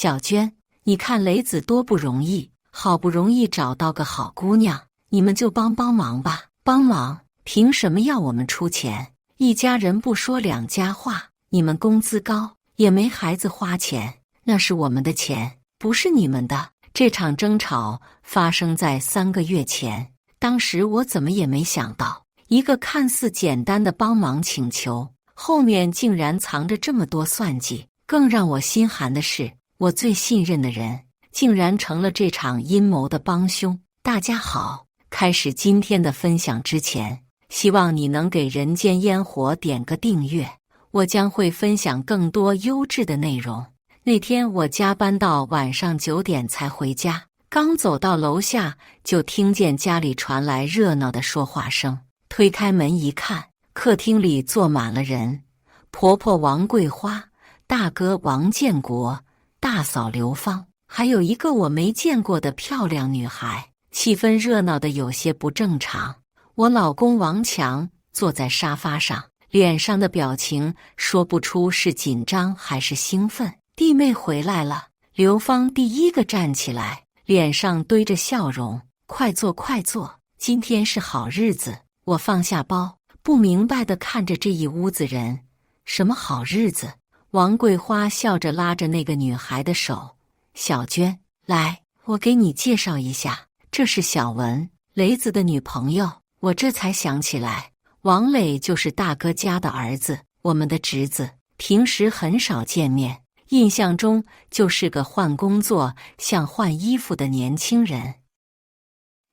小娟，你看雷子多不容易，好不容易找到个好姑娘，你们就帮帮忙吧。帮忙？凭什么要我们出钱？一家人不说两家话，你们工资高，也没孩子花钱，那是我们的钱，不是你们的。这场争吵发生在3个月前，当时我怎么也没想到，一个看似简单的帮忙请求，后面竟然藏着这么多算计。更让我心寒的是，我最信任的人，竟然成了这场阴谋的帮凶。大家好，开始今天的分享之前，希望你能给人间烟火点个订阅，我将会分享更多优质的内容。那天我加班到晚上9点才回家，刚走到楼下，就听见家里传来热闹的说话声。推开门一看，客厅里坐满了人，婆婆王桂花，大哥王建国，大嫂刘芳，还有一个我没见过的漂亮女孩，气氛热闹的有些不正常。我老公王强坐在沙发上，脸上的表情说不出是紧张还是兴奋。弟妹回来了，刘芳第一个站起来，脸上堆着笑容，快坐快坐，今天是好日子。我放下包，不明白地看着这一屋子人，什么好日子？王桂花笑着拉着那个女孩的手，小娟，来，我给你介绍一下，这是小文，雷子的女朋友。我这才想起来，王磊就是大哥家的儿子，我们的侄子，平时很少见面，印象中就是个换工作像换衣服的年轻人。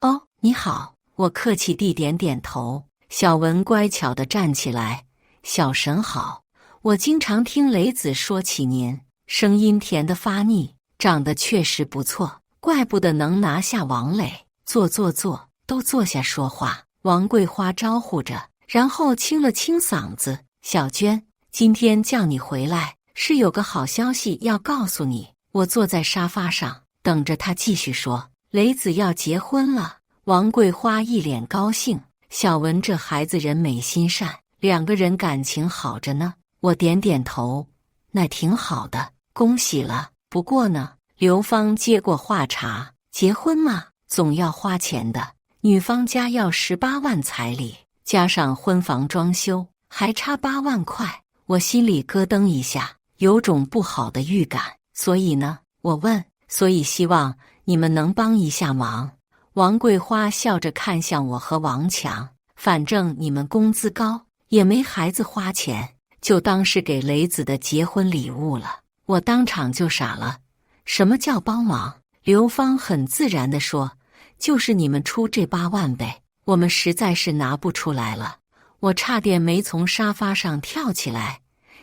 哦，你好，我客气地点点头。小文乖巧地站起来，小婶好，我经常听雷子说起您，声音甜得发腻，长得确实不错，怪不得能拿下王磊。坐，都坐下说话。王桂花招呼着，然后清了清嗓子，小娟，今天叫你回来，是有个好消息要告诉你。我坐在沙发上，等着他继续说。雷子要结婚了。王桂花一脸高兴，小文这孩子人美心善，两个人感情好着呢。我点点头，那挺好的，恭喜了。不过呢，刘芳接过话茬，结婚嘛，总要花钱的，女方家要18万彩礼，加上婚房装修，还差8万块。我心里咯噔一下，有种不好的预感。所以呢，我问，所以希望你们能帮一下忙。王桂花笑着看向我和王强，反正你们工资高，也没孩子花钱，就当是给雷子的结婚礼物了。我当场就傻了，什么叫帮忙？刘芳很自然地说，就是你们出这8万呗，我们实在是拿不出来了。我差点没从沙发上跳起来，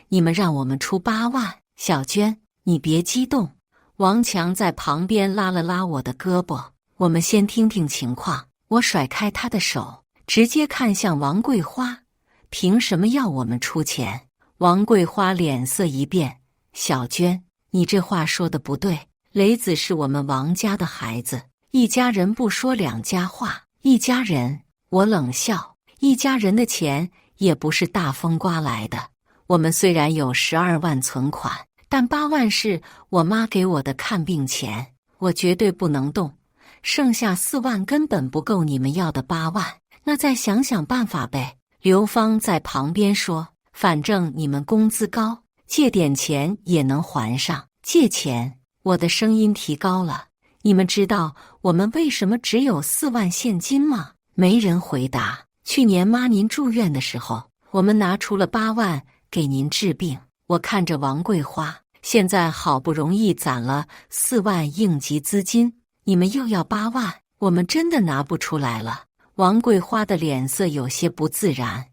你们让我们出8万？小娟，你别激动。王强在旁边拉了拉我的胳膊，我们先听听情况。我甩开他的手，直接看向王桂花，凭什么要我们出钱？王桂花脸色一变，小娟，你这话说的不对，雷子是我们王家的孩子，一家人不说两家话，一家人，我冷笑，一家人的钱也不是大风刮来的。我们虽然有12万存款，但8万是我妈给我的看病钱，我绝对不能动。剩下4万根本不够你们要的8万，那再想想办法呗。刘芳在旁边说，反正你们工资高，借点钱也能还上。借钱？我的声音提高了，你们知道我们为什么只有4万现金吗？没人回答。去年妈您住院的时候，我们拿出了8万给您治病。我看着王桂花，现在好不容易攒了4万应急资金，你们又要8万，我们真的拿不出来了。王桂花的脸色有些不自然。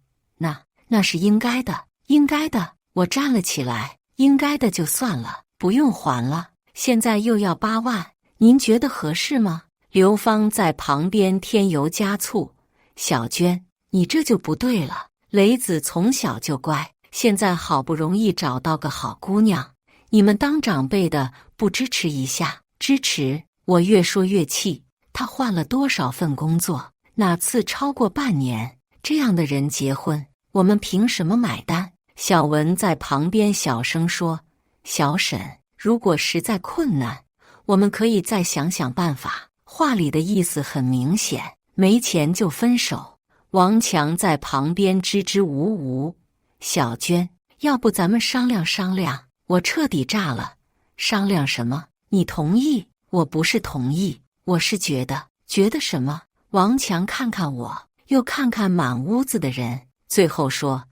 那是应该的，应该的。我站了起来，应该的就算了，不用还了，现在又要8万，您觉得合适吗？刘芳在旁边添油加醋，小娟，你这就不对了。雷子从小就乖，现在好不容易找到个好姑娘，你们当长辈的不支持一下？支持？我越说越气，他换了多少份工作，哪次超过半年？这样的人结婚，我们凭什么买单？小文在旁边小声说，小沈，如果实在困难，我们可以再想想办法。话里的意思很明显，没钱就分手。王强在旁边支支吾吾。小娟，要不咱们商量商量？我彻底炸了。商量什么？你同意？我不是同意，我是觉得什么？王强看看我，又看看满屋子的人，最后说：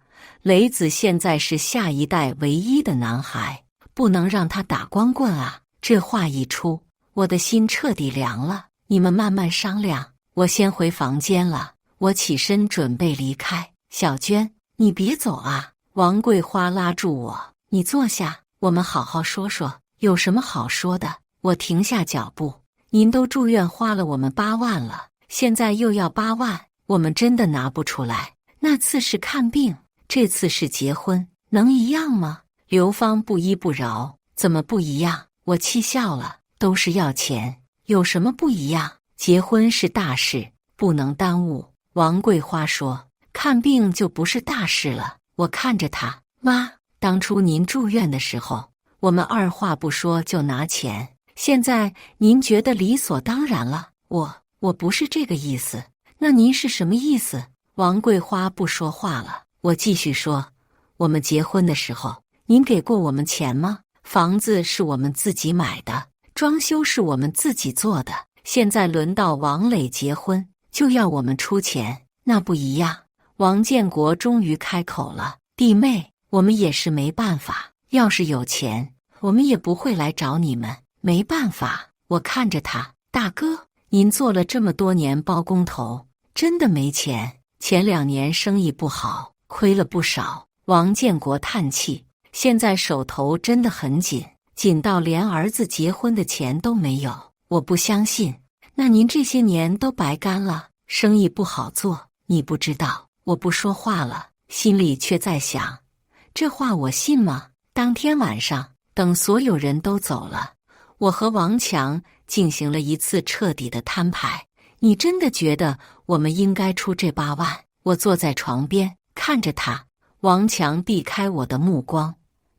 雷子现在是下一代唯一的男孩，不能让他打光棍啊。这话一出，我的心彻底凉了。你们慢慢商量，我先回房间了。我起身准备离开。小娟，你别走啊！王桂花拉住我，你坐下，我们好好说说。有什么好说的？我停下脚步。您都住院花了我们8万了，现在又要8万，我们真的拿不出来。那次是看病，这次是结婚，能一样吗？刘芳不依不饶，怎么不一样？我气笑了，都是要钱，有什么不一样？结婚是大事，不能耽误。王桂花说，看病就不是大事了。我看着她，妈，当初您住院的时候，我们二话不说就拿钱，现在您觉得理所当然了。我不是这个意思。那您是什么意思？王桂花不说话了。我继续说，我们结婚的时候，您给过我们钱吗？房子是我们自己买的，装修是我们自己做的，现在轮到王磊结婚，就要我们出钱，那不一样。王建国终于开口了，弟妹，我们也是没办法，要是有钱，我们也不会来找你们。没办法。我看着他，大哥，您做了这么多年包工头，真的没钱？前2年生意不好，亏了不少。王建国叹气，现在手头真的很紧，紧到连儿子结婚的钱都没有。我不相信，那您这些年都白干了，生意不好做，你不知道。我不说话了，心里却在想，这话我信吗？当天晚上，等所有人都走了，我和王强进行了一次彻底的摊牌。你真的觉得我们应该出这8万？我坐在床边看着他，王强避开我的目光，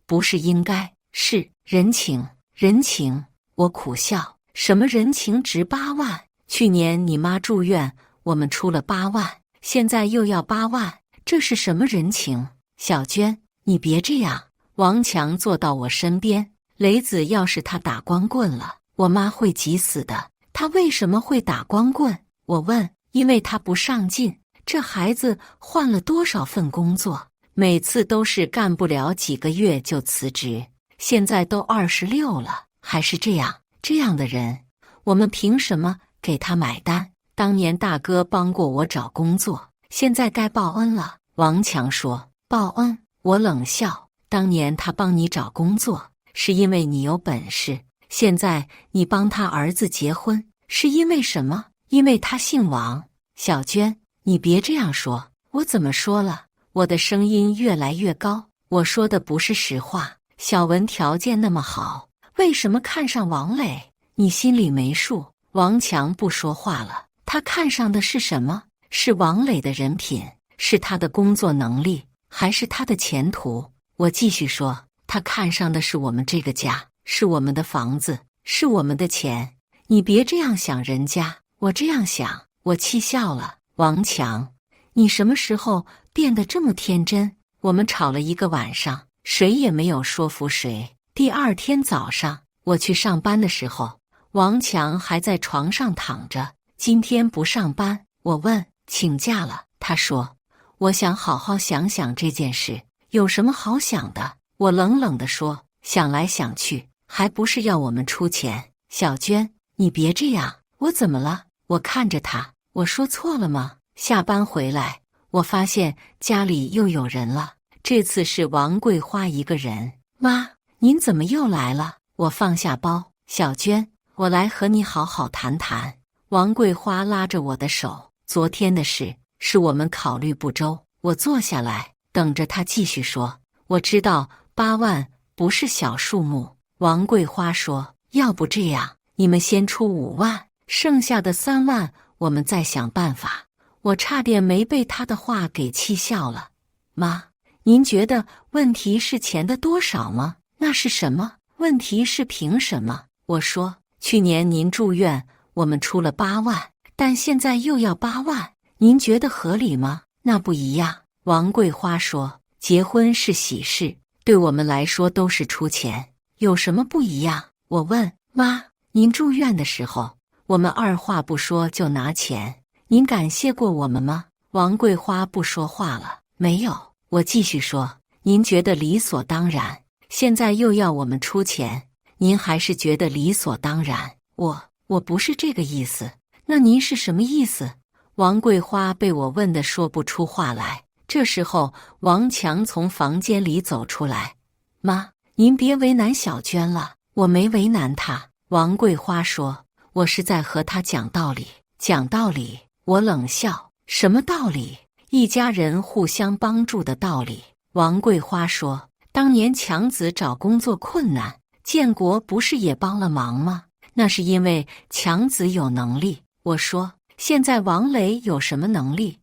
不是应该，是人情。人情？我苦笑，什么人情值8万？去年你妈住院，我们出了8万，现在又要8万，这是什么人情？小娟，你别这样。王强坐到我身边，雷子要是他打光棍了，我妈会急死的。他为什么会打光棍？我问。因为他不上进。这孩子换了多少份工作，每次都是干不了几个月就辞职，现在都26了，还是这样的人，我们凭什么给他买单？当年大哥帮过我找工作，现在该报恩了。王强说。报恩？我冷笑。当年他帮你找工作，是因为你有本事，现在你帮他儿子结婚，是因为什么？因为他姓王。小娟，你别这样说。我怎么说了？我的声音越来越高。我说的不是实话。小文条件那么好，为什么看上王磊？你心里没数。王强不说话了。他看上的是什么？是王磊的人品，是他的工作能力，还是他的前途？我继续说，他看上的是我们这个家，是我们的房子，是我们的钱。你别这样想人家。我这样想。我气笑了。王强，你什么时候变得这么天真？我们吵了1个晚上，谁也没有说服谁。第2天早上，我去上班的时候，王强还在床上躺着。今天不上班。我问，请假了？他说，我想好好想想这件事。有什么好想的？我冷冷地说，想来想去，还不是要我们出钱。小娟，你别这样。我怎么了？我看着他，我说错了吗？下班回来，我发现家里又有人了，这次是王桂花一个人。妈，您怎么又来了？我放下包，小娟，我来和你好好谈谈。王桂花拉着我的手，昨天的事是我们考虑不周。我坐下来，等着他继续说。我知道8万不是小数目。王桂花说，要不这样，你们先出5万。剩下的3万，我们再想办法。我差点没被他的话给气笑了。妈，您觉得问题是钱的多少吗？那是什么？问题是凭什么？我说，去年您住院，我们出了8万，但现在又要8万，您觉得合理吗？那不一样。王桂花说，结婚是喜事，对我们来说都是出钱，有什么不一样？我问妈，您住院的时候，我们二话不说就拿钱，您感谢过我们吗？王桂花不说话了。没有。我继续说，您觉得理所当然，现在又要我们出钱，您还是觉得理所当然。我不是这个意思。那您是什么意思？王桂花被我问得说不出话来。这时候，王强从房间里走出来。妈，您别为难小娟了。我没为难她。王桂花说，我是在和她讲道理。讲道理？我冷笑。什么道理？一家人互相帮助的道理。王桂花说，当年强子找工作困难，建国不是也帮了忙吗？那是因为强子有能力。我说，现在王磊有什么能力？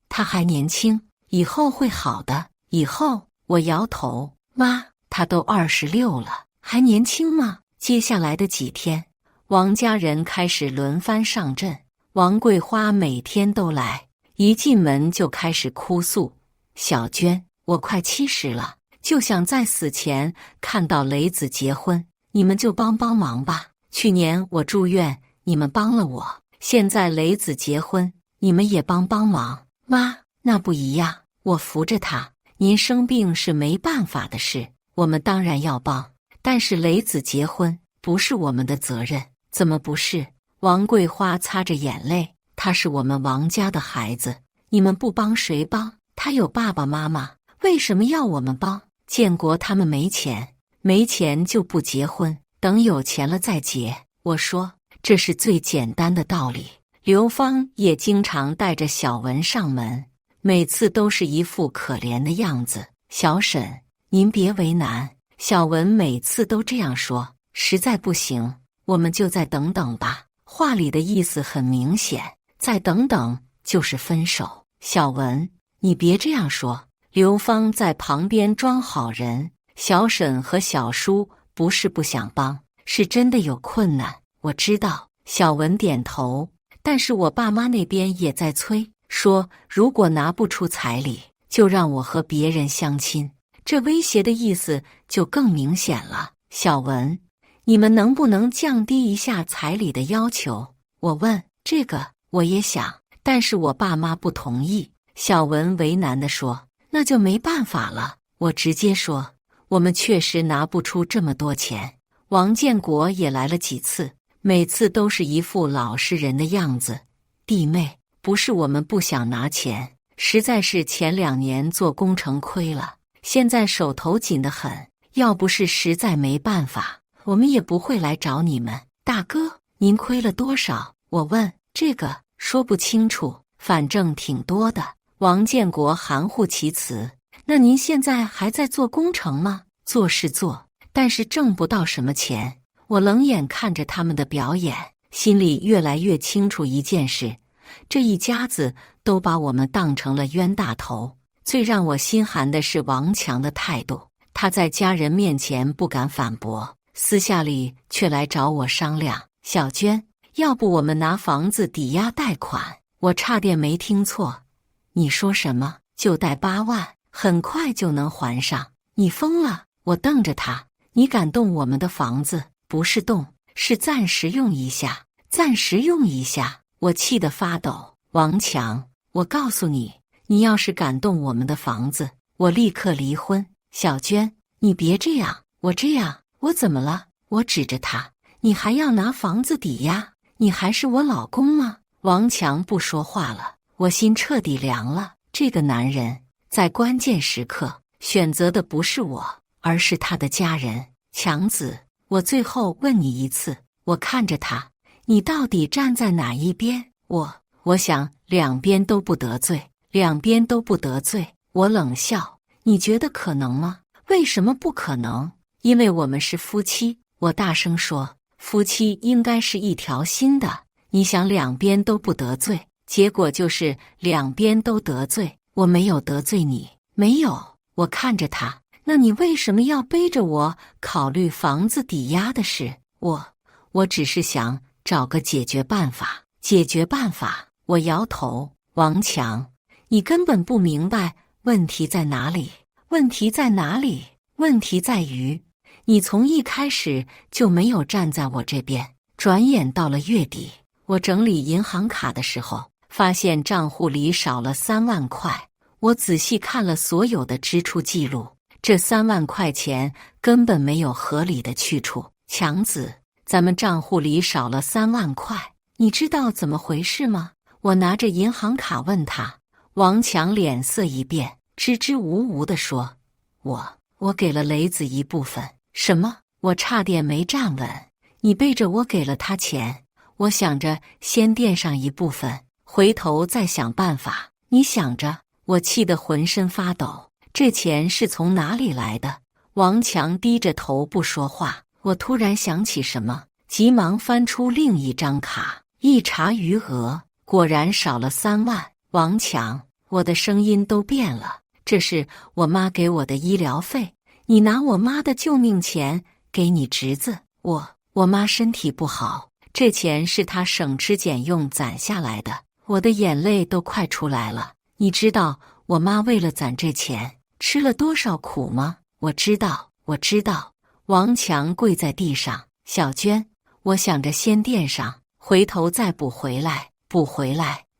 他还年轻，以后会好的。以后？我摇头。妈，他都26了，还年轻吗？接下来的几天，王家人开始轮番上阵。王桂花每天都来，一进门就开始哭诉，小娟，我快70了，就想在死前看到雷子结婚，你们就帮帮忙吧。去年我住院，你们帮了我，现在雷子结婚，你们也帮帮忙。妈，那不一样。我扶着他，您生病是没办法的事，我们当然要帮，但是雷子结婚不是我们的责任。怎么不是？王桂花擦着眼泪，他是我们王家的孩子，你们不帮谁帮？他有爸爸妈妈，为什么要我们帮？建国他们没钱，没钱就不结婚，等有钱了再结。我说，这是最简单的道理。刘芳也经常带着小文上门，每次都是一副可怜的样子。小沈，您别为难。小文每次都这样说，实在不行，我们就再等等吧。话里的意思很明显，再等等就是分手。小文，你别这样说。刘芳在旁边装好人。小沈和小叔不是不想帮，是真的有困难。我知道。小文点头。但是我爸妈那边也在催，说如果拿不出彩礼，就让我和别人相亲。这威胁的意思就更明显了。小文，你们能不能降低一下彩礼的要求？我问。这个我也想，但是我爸妈不同意。小文为难地说，那就没办法了。我直接说，我们确实拿不出这么多钱。王建国也来了几次，每次都是一副老实人的样子。弟妹，不是我们不想拿钱，实在是前2年做工程亏了，现在手头紧得很，要不是实在没办法，我们也不会来找你们。大哥，您亏了多少？我问。这个说不清楚，反正挺多的。王建国含糊其辞。那您现在还在做工程吗？做是做，但是挣不到什么钱。我冷眼看着他们的表演，心里越来越清楚一件事，这一家子都把我们当成了冤大头。最让我心寒的是王强的态度，他在家人面前不敢反驳，私下里却来找我商量。小娟，要不我们拿房子抵押贷款？我差点没听错。你说什么？就贷8万，很快就能还上？你疯了！我瞪着他。你敢动我们的房子？不是动，是暂时用一下，暂时用一下。我气得发抖。王强，我告诉你，你要是敢动我们的房子，我立刻离婚。小娟，你别这样。我这样？我怎么了？我指着他。你还要拿房子抵押？你还是我老公吗？王强不说话了。我心彻底凉了。这个男人在关键时刻选择的不是我，而是他的家人。强子，我最后问你一次，我看着他，你到底站在哪一边？我想两边都不得罪，两边都不得罪。我冷笑。你觉得可能吗？为什么不可能？因为我们是夫妻。我大声说，夫妻应该是一条心的。你想两边都不得罪，结果就是两边都得罪。我没有得罪你，没有。我看着他，那你为什么要背着我考虑房子抵押的事？我只是想找个解决办法。解决办法？我摇头。王强，你根本不明白问题在哪里。问题在哪里？问题在于，你从一开始就没有站在我这边。转眼到了月底，我整理银行卡的时候，发现账户里少了3万块。我仔细看了所有的支出记录，这3万块钱根本没有合理的去处。强子，咱们账户里少了3万块，你知道怎么回事吗？我拿着银行卡问他。王强脸色一变，支支吾吾地说：我给了雷子一部分。什么？我差点没站稳。你背着我给了他钱？我想着先垫上一部分，回头再想办法。你想着？我气得浑身发抖。这钱是从哪里来的？王强低着头不说话。我突然想起什么，急忙翻出另一张卡，一查余额，果然少了3万。王强，我的声音都变了。这是我妈给我的医疗费，你拿我妈的救命钱给你侄子。我妈身体不好，这钱是她省吃俭用攒下来的。我的眼泪都快出来了。你知道我妈为了攒这钱吃了多少苦吗？我知道。王强跪在地上。小娟，我想着先垫上，回头再补回来。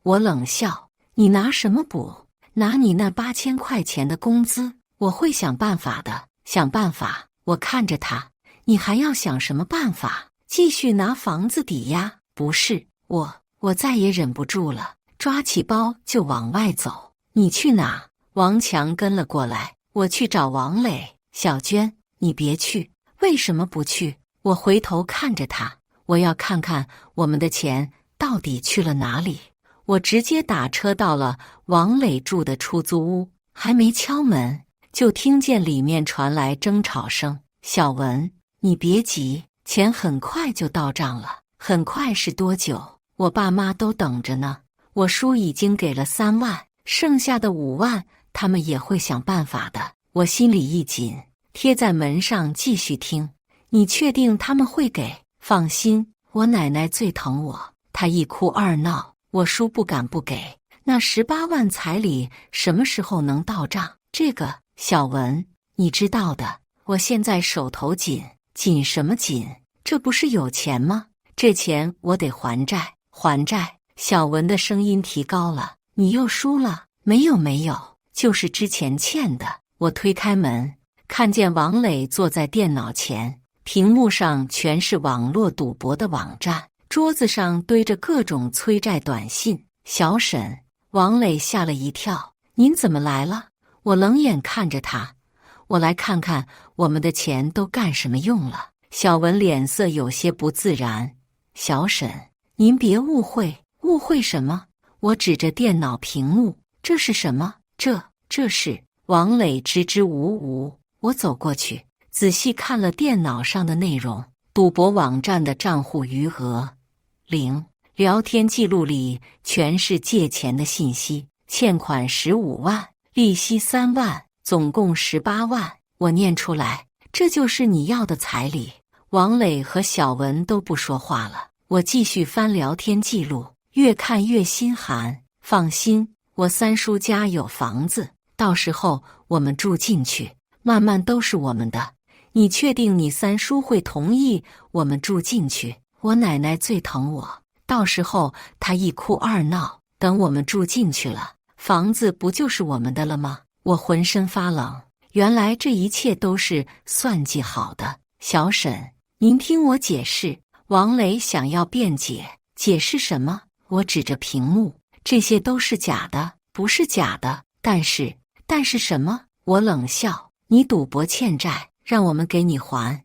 我冷笑。你拿什么补？拿你那8000块钱的工资。我会想办法的。想办法？我看着他。你还要想什么办法？继续拿房子抵押？不是。我再也忍不住了，抓起包就往外走。你去哪？王强跟了过来。我去找王磊。小娟，你别去。为什么不去？我回头看着他，我要看看我们的钱到底去了哪里。我直接打车到了王磊住的出租屋，还没敲门，就听见里面传来争吵声。小文，你别急，钱很快就到账了。很快是多久？我爸妈都等着呢。我叔已经给了3万，剩下的5万他们也会想办法的。我心里一紧，贴在门上继续听。你确定他们会给？放心，我奶奶最疼我，她一哭二闹，我叔不敢不给。那18万彩礼什么时候能到账？这个，小文，你知道的。我现在手头紧。紧什么紧？这不是有钱吗？这钱我得还债。还债？小文的声音提高了。你又输了？没有，就是之前欠的。我推开门，看见王磊坐在电脑前，屏幕上全是网络赌博的网站，桌子上堆着各种催债短信。小沈，王磊吓了一跳。您怎么来了？我冷眼看着他。我来看看我们的钱都干什么用了。小文脸色有些不自然。小沈，您别误会。误会什么？我指着电脑屏幕。这是什么？这是……王磊支支吾吾。我走过去，仔细看了电脑上的内容。赌博网站的账户余额0，聊天记录里全是借钱的信息，欠款15万，利息3万，总共18万。我念出来，这就是你要的彩礼。王磊和小文都不说话了。我继续翻聊天记录，越看越心寒。放心，我三叔家有房子，到时候我们住进去，慢慢都是我们的。你确定你三叔会同意我们住进去？我奶奶最疼我，到时候她一哭二闹，等我们住进去了，房子不就是我们的了吗？我浑身发冷。原来这一切都是算计好的。小沈，您听我解释。王磊想要辩解。解释什么？我指着屏幕，这些都是假的。不是假的，但是什么？我冷笑。你赌博欠债，让我们给你还，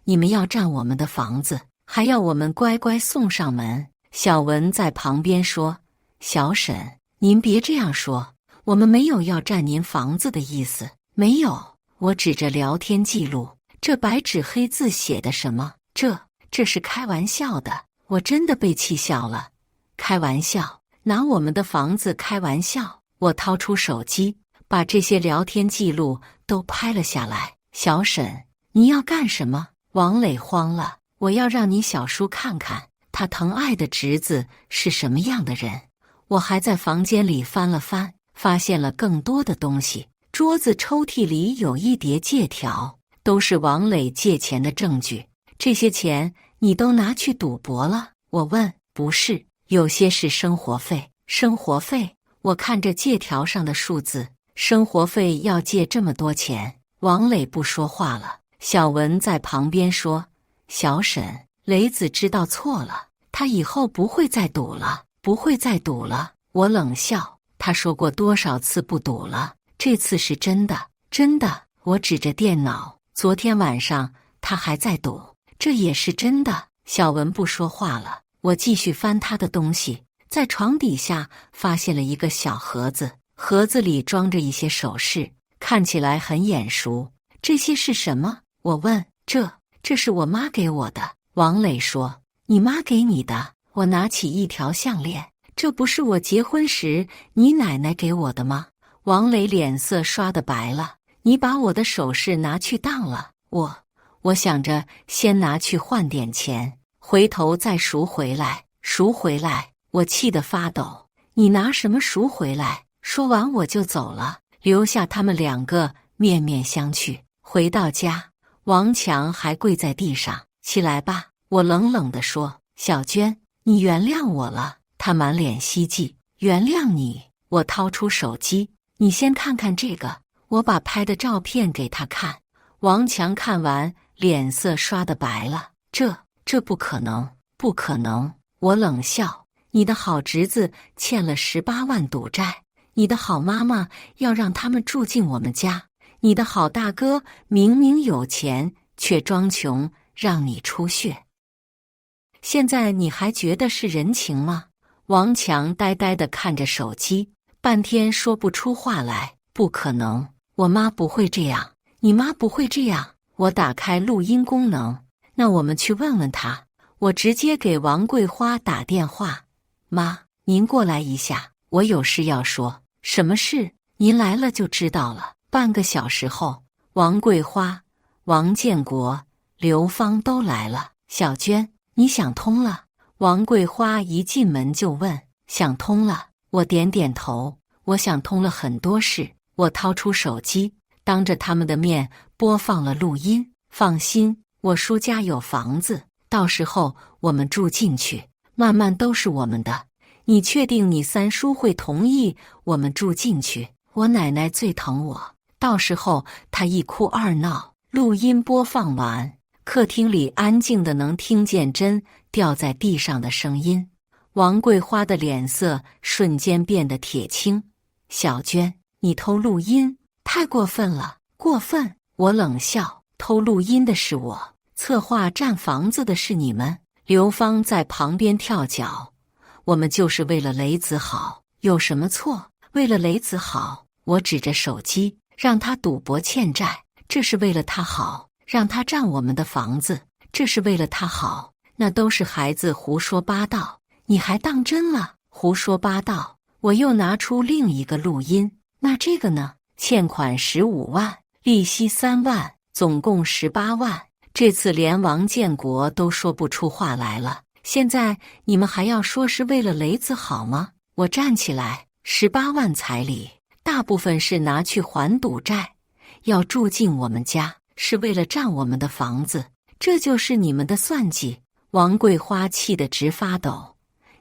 你们要占我们的房子，还要我们乖乖送上门。小文在旁边说：小沈，您别这样说，我们没有要占您房子的意思。没有。我指着聊天记录，这白纸黑字写的什么？这是开玩笑的。我真的被气笑了。开玩笑？拿我们的房子开玩笑？我掏出手机，把这些聊天记录都拍了下来。小沈，你要干什么？王磊慌了。我要让你小叔看看他疼爱的侄子是什么样的人。我还在房间里翻了翻，发现了更多的东西。桌子抽屉里有一叠借条，都是王磊借钱的证据。这些钱你都拿去赌博了？我问。不是，有些是生活费。生活费？我看着借条上的数字，生活费要借这么多钱？王磊不说话了。小文在旁边说：小沈，雷子知道错了，他以后不会再赌了，不会再赌了。我冷笑，他说过多少次不赌了，这次是真的，真的。我指着电脑，昨天晚上他还在赌，这也是真的。小文不说话了。我继续翻他的东西，在床底下发现了一个小盒子，盒子里装着一些首饰，看起来很眼熟。这些是什么？我问。这是我妈给我的。王磊说。你妈给你的？我拿起一条项链。这不是我结婚时你奶奶给我的吗？王磊脸色刷得白了。你把我的首饰拿去当了？我想着先拿去换点钱，回头再赎回来。赎回来？我气得发抖。你拿什么赎回来？说完我就走了，留下他们两个面面相觑。回到家，王强还跪在地上。起来吧，我冷冷地说。小娟，你原谅我了。他满脸希冀。原谅你？我掏出手机。你先看看这个。我把拍的照片给他看。王强看完，脸色刷得白了。这不可能，不可能！我冷笑。你的好侄子欠了18万赌债，你的好妈妈要让他们住进我们家，你的好大哥明明有钱，却装穷，让你出血。现在你还觉得是人情吗？王强呆呆地看着手机，半天说不出话来。不可能，我妈不会这样，你妈不会这样。我打开录音功能。那我们去问问他。我直接给王桂花打电话。妈，您过来一下，我有事要说。什么事？您来了就知道了。半个小时后，王桂花、王建国、刘芳都来了。小娟，你想通了？王桂花一进门就问。想通了。我点点头。我想通了很多事。我掏出手机，当着他们的面播放了录音。放心，我叔家有房子，到时候我们住进去，慢慢都是我们的。你确定你三叔会同意我们住进去？我奶奶最疼我，到时候她一哭二闹。录音播放完，客厅里安静的能听见针掉在地上的声音。王桂花的脸色瞬间变得铁青。小娟，你偷录音，太过分了。过分？我冷笑。偷录音的是我，策划占房子的是你们。刘芳在旁边跳脚。我们就是为了雷子好，有什么错？为了雷子好。我指着手机，让他赌博欠债，这是为了他好；让他占我们的房子，这是为了他好。那都是孩子胡说八道，你还当真了？胡说八道。我又拿出另一个录音。那这个呢？欠款15万，利息3万，总共18万。这次连王建国都说不出话来了。现在你们还要说是为了雷子好吗？我站起来。18万彩礼，大部分是拿去还赌债，要住进我们家，是为了占我们的房子，这就是你们的算计。王桂花气得直发抖。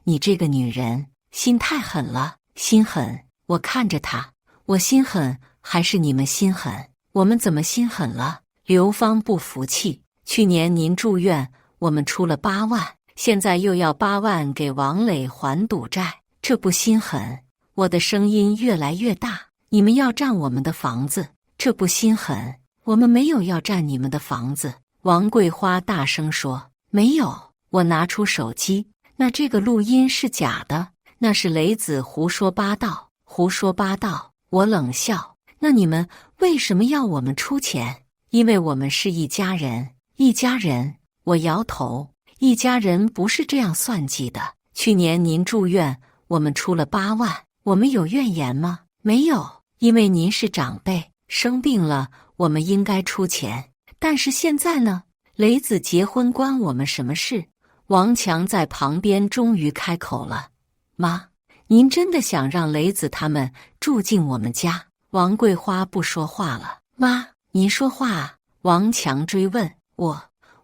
你这个女人，心太狠了。心狠？我看着她。我心狠还是你们心狠？我们怎么心狠了？刘芳不服气。去年您住院，我们出了8万，现在又要8万给王磊还赌债，这不心狠？我的声音越来越大。你们要占我们的房子，这不心狠？我们没有要占你们的房子。王桂花大声说。没有。我拿出手机。那这个录音是假的，那是雷子胡说八道。胡说八道。我冷笑。那你们为什么要我们出钱？因为我们是一家人。一家人？我摇头。一家人不是这样算计的。去年您住院，我们出了8万，我们有怨言吗？没有。因为您是长辈，生病了我们应该出钱。但是现在呢？雷子结婚关我们什么事？王强在旁边终于开口了：“妈，您真的想让雷子他们住进我们家？”王桂花不说话了。妈，您说话啊！王强追问。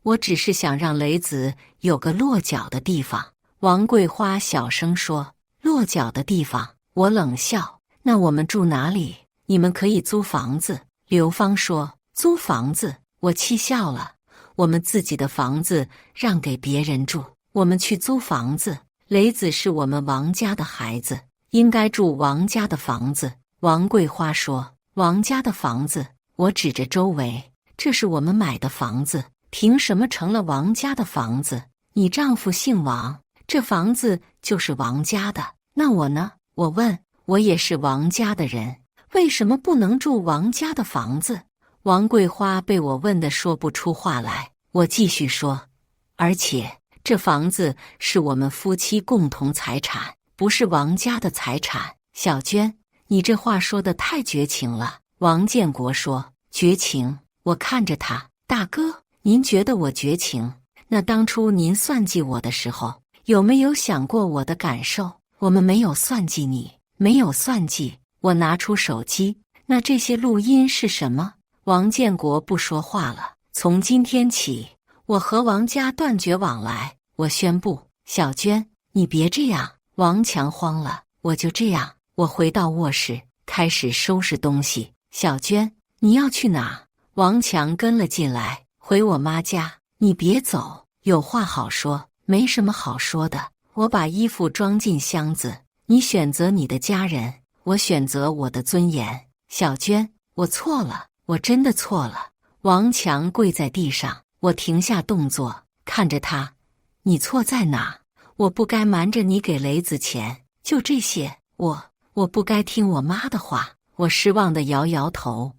我只是想让雷子有个落脚的地方。王桂花小声说。落脚的地方？我冷笑。那我们住哪里？你们可以租房子。刘芳说。租房子？我气笑了。我们自己的房子让给别人住，我们去租房子。雷子是我们王家的孩子，应该住王家的房子。王桂花说。王家的房子？我指着周围。这是我们买的房子，凭什么成了王家的房子？你丈夫姓王，这房子就是王家的。那我呢？我问。我也是王家的人，为什么不能住王家的房子？王桂花被我问得说不出话来。我继续说，而且这房子是我们夫妻共同财产，不是王家的财产。小娟，你这话说得太绝情了。王建国说。绝情？我看着他，大哥，您觉得我绝情？那当初您算计我的时候，有没有想过我的感受？我们没有算计你，没有算计。我拿出手机，那这些录音是什么？王建国不说话了。从今天起，我和王家断绝往来。我宣布。小娟，你别这样。王强慌了。我就这样。我回到卧室，开始收拾东西。小娟，你要去哪？王强跟了进来。回我妈家。你别走，有话好说。没什么好说的。我把衣服装进箱子。你选择你的家人，我选择我的尊严。小娟，我错了，我真的错了。王强跪在地上，我停下动作，看着他。你错在哪？我不该瞒着你给雷子钱，就这些。我不该听我妈的话。我失望地摇摇头。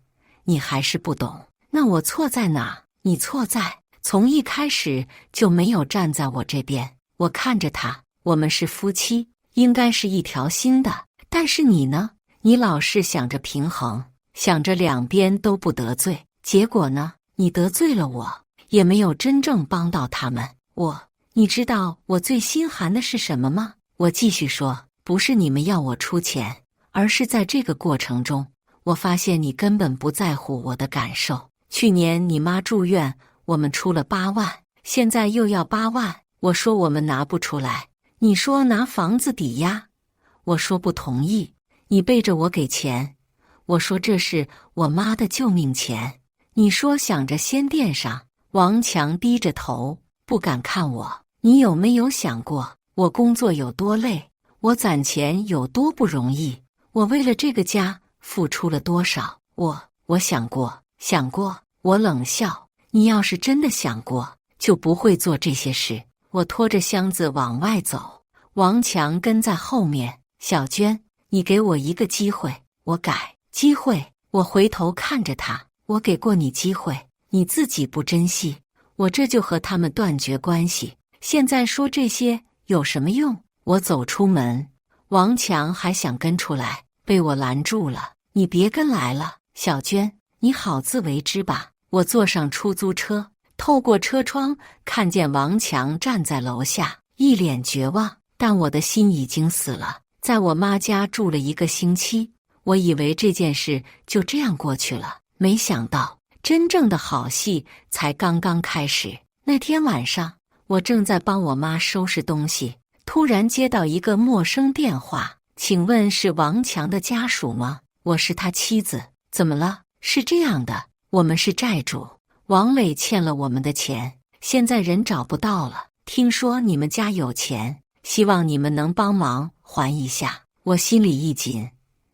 你还是不懂。那我错在哪？你错在从一开始就没有站在我这边。我看着他，我们是夫妻，应该是一条心的。但是你呢？你老是想着平衡，想着两边都不得罪。结果呢？你得罪了我，也没有真正帮到他们。你知道我最心寒的是什么吗？我继续说，不是你们要我出钱，而是在这个过程中，我发现你根本不在乎我的感受。去年你妈住院，我们出了8万，现在又要8万。我说我们拿不出来，你说拿房子抵押，我说不同意。你背着我给钱，我说这是我妈的救命钱。你说想着先垫上。王强低着头，不敢看我。你有没有想过，我工作有多累，我攒钱有多不容易，我为了这个家付出了多少？我想过。我冷笑。你要是真的想过，就不会做这些事。我拖着箱子往外走，王强跟在后面。小娟，你给我一个机会，我改。机会？我回头看着他。我给过你机会，你自己不珍惜，我这就和他们断绝关系。现在说这些有什么用？我走出门，王强还想跟出来，被我拦住了。你别跟来了，小娟，你好自为之吧。我坐上出租车，透过车窗看见王强站在楼下，一脸绝望。但我的心已经死了。在我妈家住了1个星期，我以为这件事就这样过去了，没想到真正的好戏才刚刚开始。那天晚上，我正在帮我妈收拾东西，突然接到一个陌生电话。请问是王强的家属吗？我是他妻子。怎么了？是这样的，我们是债主，王磊欠了我们的钱，现在人找不到了。听说你们家有钱，希望你们能帮忙还一下。我心里一紧，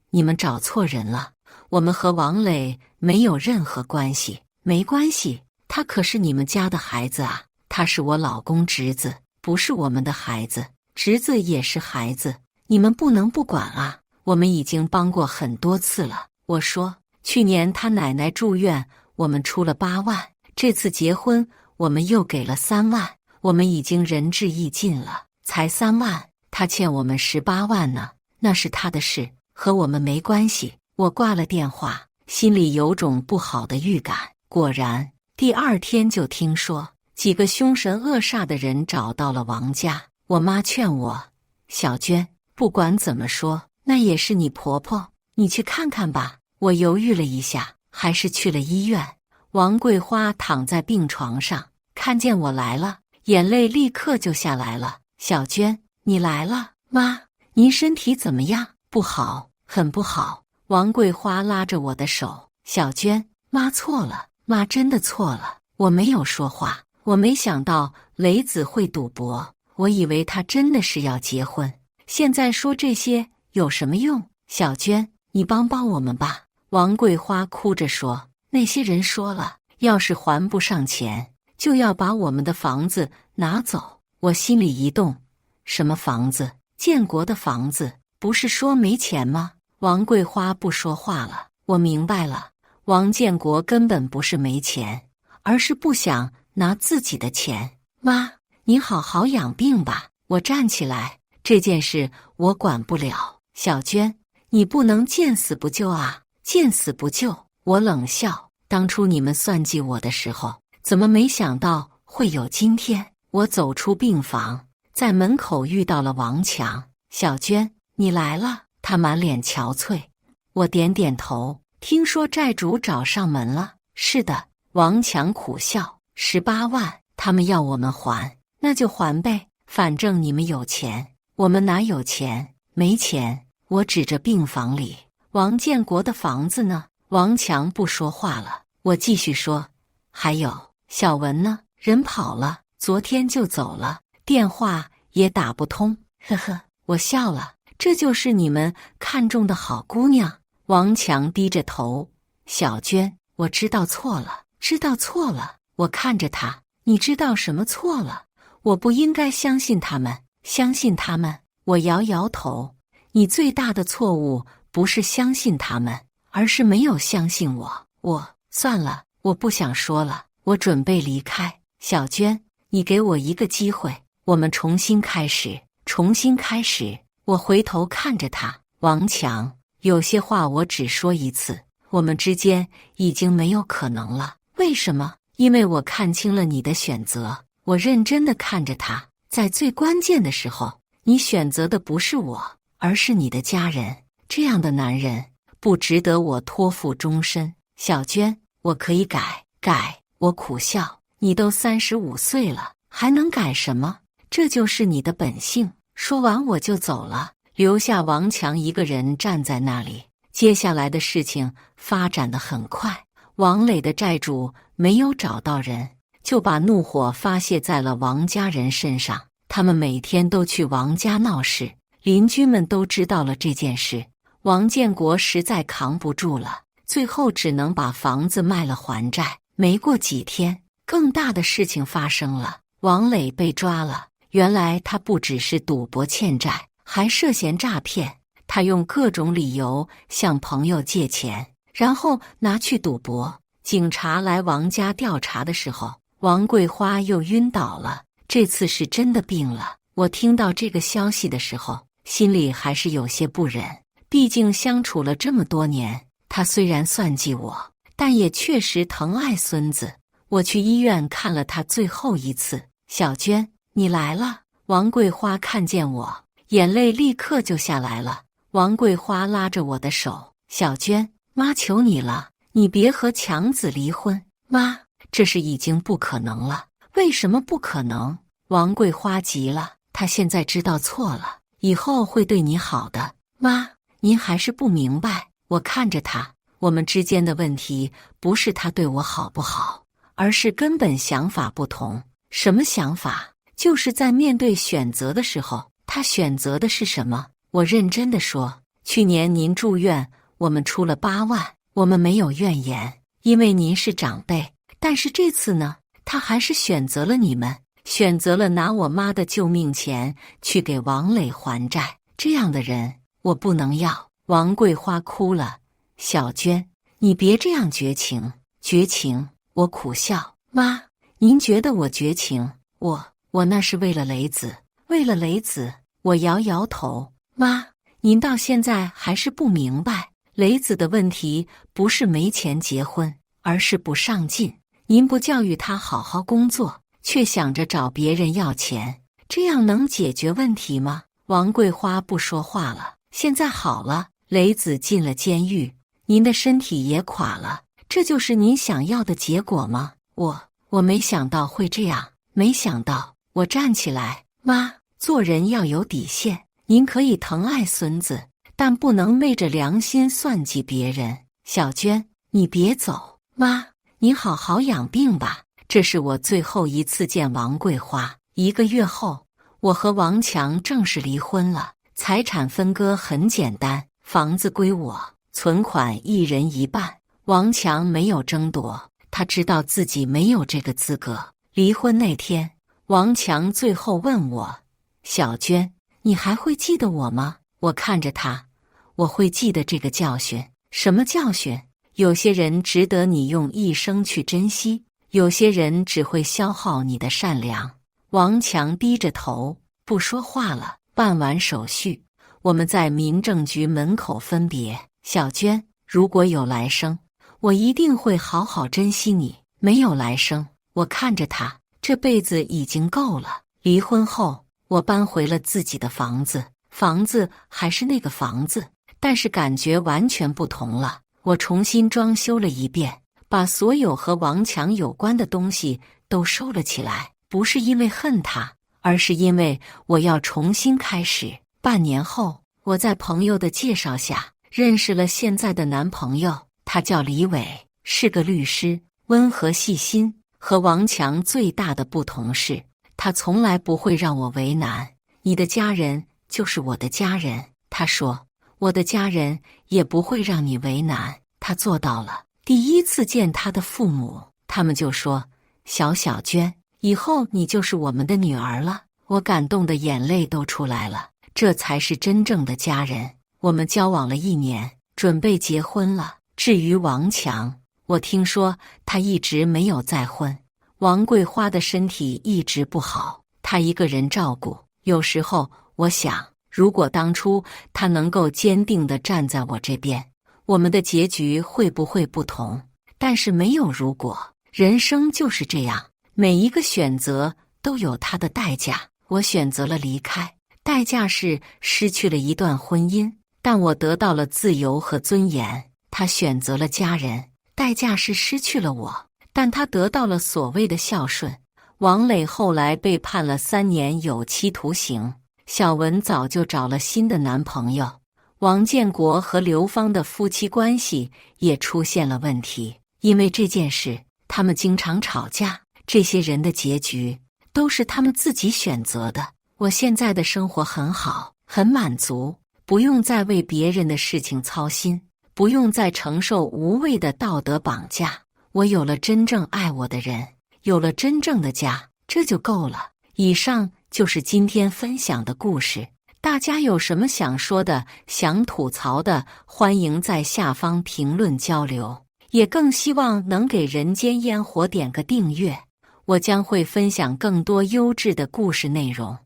你们找错人了，我们和王磊没有任何关系。没关系，他可是你们家的孩子啊，他是我老公侄子，不是我们的孩子，侄子也是孩子，你们不能不管啊。我们已经帮过很多次了。我说，去年他奶奶住院，我们出了8万，这次结婚我们又给了3万，我们已经仁至义尽了，才3万，他欠我们18万呢，那是他的事，和我们没关系。我挂了电话，心里有种不好的预感。果然，第二天就听说几个凶神恶煞的人找到了王家。我妈劝我，小娟，不管怎么说，那也是你婆婆，你去看看吧。我犹豫了一下，还是去了医院。王桂花躺在病床上，看见我来了，眼泪立刻就下来了。小娟，你来了。妈，您身体怎么样？不好，很不好。王桂花拉着我的手，小娟，妈错了，妈真的错了。我没有说话，我没想到雷子会赌博，我以为他真的是要结婚。现在说这些有什么用？小娟，你帮帮我们吧。王桂花哭着说，那些人说了，要是还不上钱，就要把我们的房子拿走。我心里一动，什么房子？建国的房子，不是说没钱吗？王桂花不说话了。我明白了，王建国根本不是没钱，而是不想拿自己的钱。妈，你好好养病吧。我站起来，这件事我管不了。小娟，你不能见死不救啊！见死不救！我冷笑，当初你们算计我的时候，怎么没想到会有今天？我走出病房，在门口遇到了王强。小娟，你来了。他满脸憔悴。我点点头，听说债主找上门了。是的。王强苦笑，18万，他们要我们还，那就还呗，反正你们有钱，我们哪有钱？没钱。我指着病房里，王建国的房子呢？王强不说话了。我继续说，还有小文呢？人跑了，昨天就走了，电话也打不通。呵呵，我笑了。这就是你们看中的好姑娘。王强低着头，小娟，我知道错了，知道错了。我看着他，你知道什么错了？我不应该相信他们，相信他们。我摇摇头，你最大的错误不是相信他们，而是没有相信我。算了，我不想说了，我准备离开。小娟，你给我一个机会，我们重新开始，重新开始。我回头看着他，王强，有些话我只说一次，我们之间已经没有可能了。为什么？因为我看清了你的选择。我认真地看着他，在最关键的时候，你选择的不是我，而是你的家人。这样的男人不值得我托付终身。小娟，我可以改。我苦笑，你都35岁了，还能改什么？这就是你的本性。说完我就走了，留下王强一个人站在那里。接下来的事情发展得很快，王磊的债主没有找到人，就把怒火发泄在了王家人身上。他们每天都去王家闹事，邻居们都知道了这件事。王建国实在扛不住了，最后只能把房子卖了还债。没过几天，更大的事情发生了，王磊被抓了。原来他不只是赌博欠债，还涉嫌诈骗。他用各种理由向朋友借钱，然后拿去赌博。警察来王家调查的时候，王桂花又晕倒了，这次是真的病了。我听到这个消息的时候，心里还是有些不忍，毕竟相处了这么多年，他虽然算计我，但也确实疼爱孙子。我去医院看了他最后一次。小娟，你来了。王桂花看见我，眼泪立刻就下来了。王桂花拉着我的手，小娟，妈求你了，你别和强子离婚。妈，这事已经不可能了。为什么不可能？王桂花急了，她现在知道错了，以后会对你好的。妈，您还是不明白。我看着他，我们之间的问题不是他对我好不好，而是根本想法不同。什么想法？就是在面对选择的时候，他选择的是什么？我认真地说，去年您住院，我们出了8万，我们没有怨言，因为您是长辈。但是这次呢，他还是选择了你们，选择了拿我妈的救命钱去给王磊还债。这样的人，我不能要。王桂花哭了，小娟，你别这样绝情。绝情？我苦笑。妈，您觉得我绝情？我那是为了雷子，为了雷子。我摇摇头。妈，您到现在还是不明白，雷子的问题不是没钱结婚，而是不上进。您不教育他好好工作，却想着找别人要钱，这样能解决问题吗？王桂花不说话了。现在好了，雷子进了监狱，您的身体也垮了，这就是您想要的结果吗？我没想到会这样，没想到。我站起来，妈，做人要有底线，您可以疼爱孙子，但不能昧着良心算计别人。小娟，你别走，妈，你好好养病吧。这是我最后一次见王桂花。1个月后，我和王强正式离婚了，财产分割很简单，房子归我，存款一人一半。王强没有争夺，他知道自己没有这个资格。离婚那天，王强最后问我：小娟，你还会记得我吗？我看着他，我会记得这个教训。什么教训？有些人值得你用一生去珍惜，有些人只会消耗你的善良。王强低着头不说话了。办完手续，我们在民政局门口分别。小娟，如果有来生，我一定会好好珍惜你。没有来生，我看着他，这辈子已经够了。离婚后，我搬回了自己的房子，房子还是那个房子，但是感觉完全不同了。我重新装修了一遍，把所有和王强有关的东西都收了起来，不是因为恨他，而是因为我要重新开始。半年后，我在朋友的介绍下认识了现在的男朋友，他叫李伟，是个律师，温和细心。和王强最大的不同是，他从来不会让我为难。你的家人就是我的家人，他说，我的家人也不会让你为难，他做到了。第一次见他的父母，他们就说，小娟，以后你就是我们的女儿了。我感动的眼泪都出来了，这才是真正的家人。我们交往了1年，准备结婚了。至于王强，我听说他一直没有再婚。王桂花的身体一直不好，他一个人照顾。有时候我想，如果当初他能够坚定地站在我这边，我们的结局会不会不同？但是没有如果，人生就是这样，每一个选择都有它的代价。我选择了离开，代价是失去了一段婚姻，但我得到了自由和尊严。他选择了家人，代价是失去了我，但他得到了所谓的孝顺。王磊后来被判了3年有期徒刑，小文早就找了新的男朋友。王建国和刘芳的夫妻关系也出现了问题，因为这件事，他们经常吵架。这些人的结局都是他们自己选择的。我现在的生活很好，很满足，不用再为别人的事情操心，不用再承受无谓的道德绑架。我有了真正爱我的人，有了真正的家，这就够了。以上就是今天分享的故事。大家有什么想说的、想吐槽的，欢迎在下方评论交流。也更希望能给人间烟火点个订阅，我将会分享更多优质的故事内容。